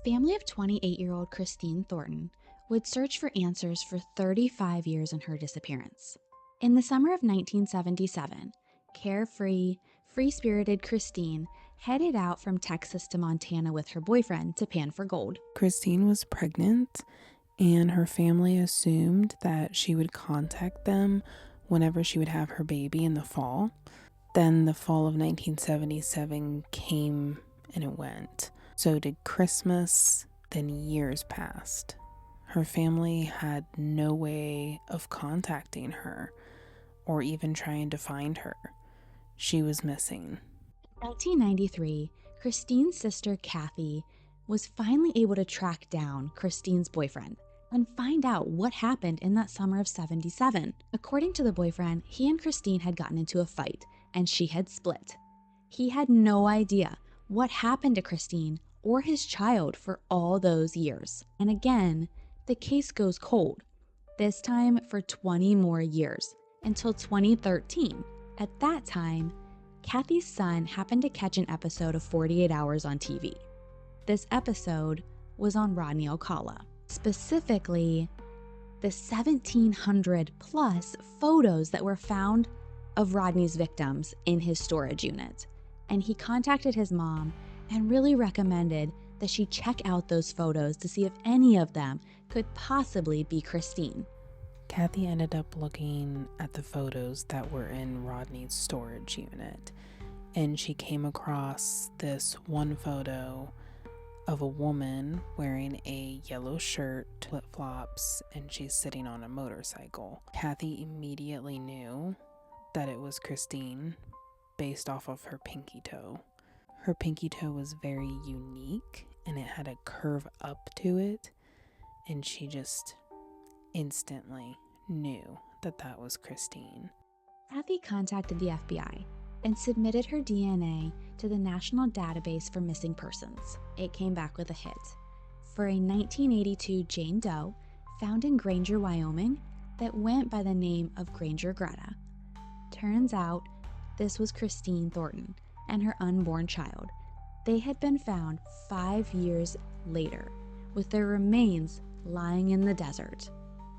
family of 28-year-old Christine Thornton would search for answers for 35 years in her disappearance. In the summer of 1977, carefree, free-spirited Christine headed out from Texas to Montana with her boyfriend to pan for gold. Christine was pregnant, and her family assumed that she would contact them whenever she would have her baby in the fall. Then the fall of 1977 came and it went. So did Christmas, then years passed. Her family had no way of contacting her or even trying to find her. She was missing. In 1993, Christine's sister Kathy was finally able to track down Christine's boyfriend and find out what happened in that summer of 77. According to the boyfriend, he and Christine had gotten into a fight and she had split. He had no idea what happened to Christine or his child for all those years. And again, the case goes cold, this time for 20 more years, until 2013. At that time, Kathy's son happened to catch an episode of 48 Hours on TV. This episode was on Rodney Alcala, specifically the 1,700 plus photos that were found of Rodney's victims in his storage unit. And he contacted his mom and really recommended that she check out those photos to see if any of them could possibly be Christine. Kathy ended up looking at the photos that were in Rodney's storage unit, and she came across this one photo of a woman wearing a yellow shirt, flip-flops, and she's sitting on a motorcycle. Kathy immediately knew that it was Christine based off of her pinky toe. Her pinky toe was very unique and it had a curve up to it, and she just instantly knew that that was Christine. Kathy contacted the FBI and submitted her DNA to the National Database for Missing Persons. It came back with a hit for a 1982 Jane Doe found in Granger, Wyoming that went by the name of Granger Greta. Turns out this was Christine Thornton and her unborn child. They had been found 5 years later with their remains lying in the desert.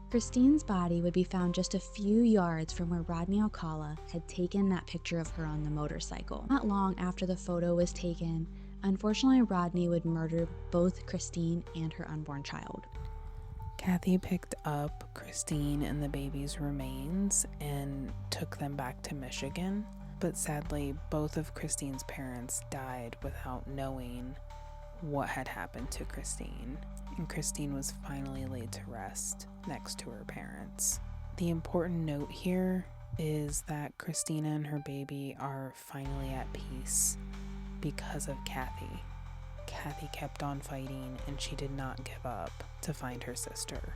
Christine's body would be found just a few yards from where Rodney Alcala had taken that picture of her on the motorcycle. Not long after the photo was taken, unfortunately, Rodney would murder both Christine and her unborn child. Kathy picked up Christine and the baby's remains and took them back to Michigan, but sadly, both of Christine's parents died without knowing what had happened to Christine, and Christine was finally laid to rest next to her parents. The important note here is that Christina and her baby are finally at peace because of Kathy. Kathy kept on fighting and she did not give up to find her sister.